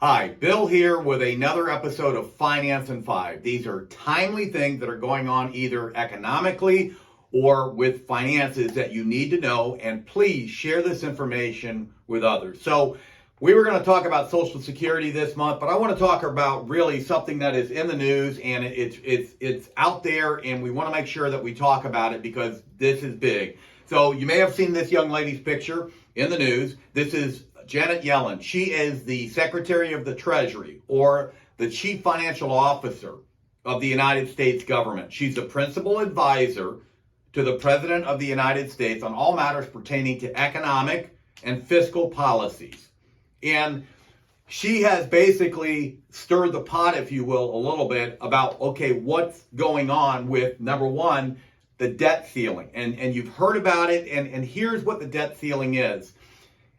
Hi, Bill here with another episode of Finance in 5. These are timely things that are going on either economically or with finances that you need to know, and please share this information with others. So we were going to talk about Social Security this month, but I want to talk about really something that is in the news, and it's out there, and we want to make sure that we talk about it because this is big. So you may have seen this young lady's picture in the news. This is Janet Yellen. She is the Secretary of the Treasury, or the Chief Financial Officer of the United States government. She's the principal advisor to the President of the United States on all matters pertaining to economic and fiscal policies. And she has basically stirred the pot, if you will, a little bit about, okay, what's going on with, number one, the debt ceiling. And you've heard about it, and here's what the debt ceiling is.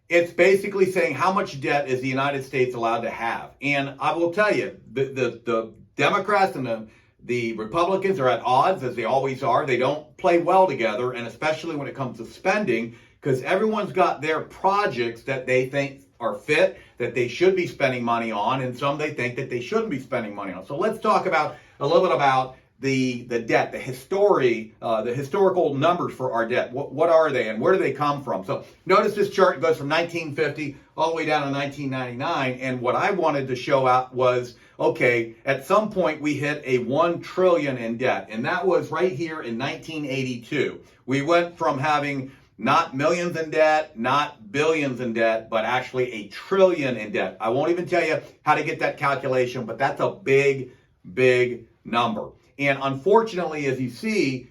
It's basically saying how much debt is the United States allowed to have. And I will tell you, the Democrats and the Republicans are at odds, as they always are. They don't play well together, and especially when it comes to spending, because everyone's got their projects that they think are fit, that they should be spending money on, and some they think that they shouldn't be spending money on. So let's talk about a little bit about the debt, the historical numbers for our debt. What are they and where do they come from? So notice this chart goes from 1950 all the way down to 1999. And what I wanted to show out was, okay, at some point we hit a 1 trillion in debt. And that was right here in 1982. We went from having not millions in debt, not billions in debt, but actually a trillion in debt. I won't even tell you how to get that calculation, but that's a big, big number. And unfortunately, as you see,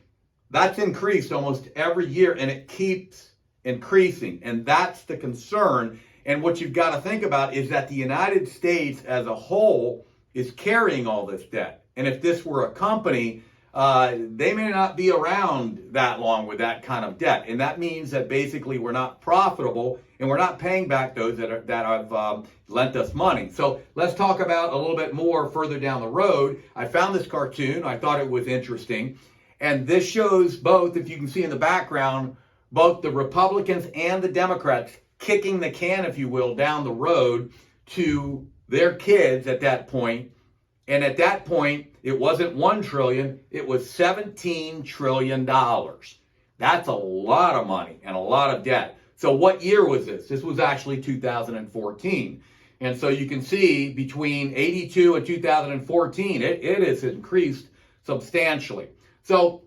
that's increased almost every year, and it keeps increasing. And that's the concern. And what you've got to think about is that the United States as a whole is carrying all this debt. And if this were a company, they may not be around that long with that kind of debt. And that means that basically we're not profitable and we're not paying back those that have lent us money. So let's talk about a little bit more further down the road. I found this cartoon. I thought it was interesting. And this shows both, if you can see in the background, both the Republicans and the Democrats kicking the can, if you will, down the road to their kids at that point. And at that point, it wasn't 1 trillion, it was $17 trillion. That's a lot of money and a lot of debt. So what year was this? This was actually 2014. And so you can see between 82 and 2014, it has increased substantially. So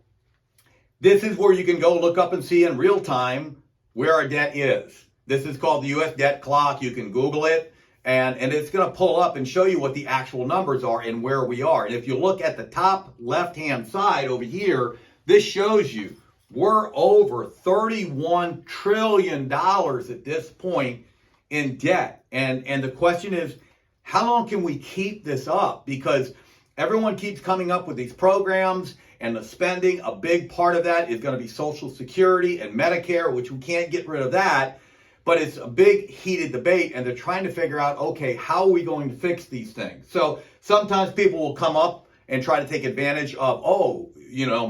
this is where you can go look up and see in real time where our debt is. This is called the U.S. debt clock. You can Google it. And it's going to pull up and show you what the actual numbers are and where we are. And if you look at the top left-hand side over here, this shows you we're over $31 trillion at this point in debt. And the question is, how long can we keep this up? Because everyone keeps coming up with these programs and the spending. A big part of that is going to be Social Security and Medicare, which we can't get rid of that. But it's a big heated debate, and they're trying to figure out, okay, how are we going to fix these things? So sometimes people will come up and try to take advantage of,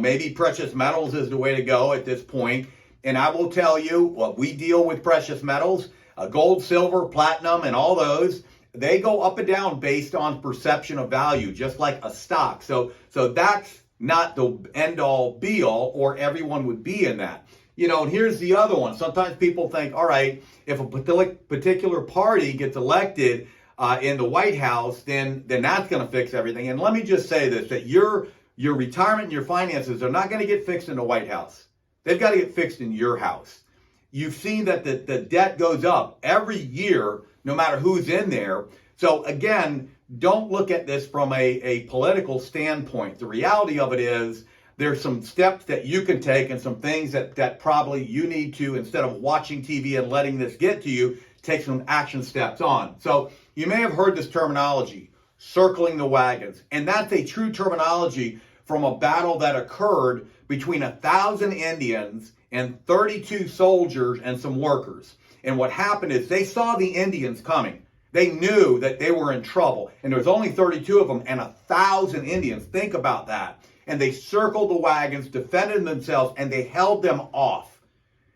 maybe precious metals is the way to go at this point. And I will tell you, we deal with precious metals, gold, silver, platinum, and all those. They go up and down based on perception of value, just like a stock. So that's not the end-all, be-all, or everyone would be in that. And here's the other one. Sometimes people think, all right, if a particular party gets elected in the White House, then that's going to fix everything. And let me just say this, that your retirement and your finances are not going to get fixed in the White House. They've got to get fixed in your house. You've seen that the debt goes up every year, no matter who's in there. So again, don't look at this from a political standpoint. The reality of it is, there's some steps that you can take and some things that probably you need to, instead of watching TV and letting this get to you, take some action steps on. So you may have heard this terminology, circling the wagons. And that's a true terminology from a battle that occurred between 1,000 Indians and 32 soldiers and some workers. And what happened is they saw the Indians coming. They knew that they were in trouble. And there was only 32 of them and 1,000 Indians. Think about that. And they circled the wagons, defended themselves, and they held them off.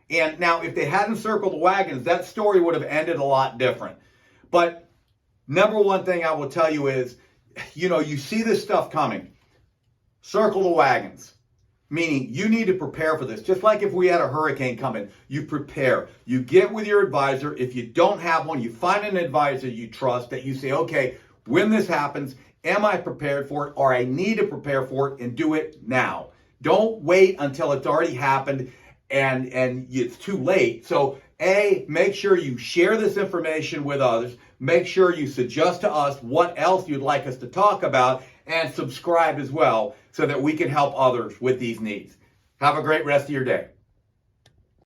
And now, if they hadn't circled the wagons, that story would have ended a lot different. But Number one thing I will tell you is, you see this stuff coming. Circle the wagons. Meaning you need to prepare for this. Just like if we had a hurricane coming, you prepare. You get with your advisor. If you don't have one, you find an advisor you trust that you say, okay, when this happens, am I prepared for it, or I need to prepare for it and do it now. Don't wait until it's already happened and it's too late. So make sure you share this information with others. Make sure you suggest to us what else you'd like us to talk about, and subscribe as well so that we can help others with these needs. Have a great rest of your day.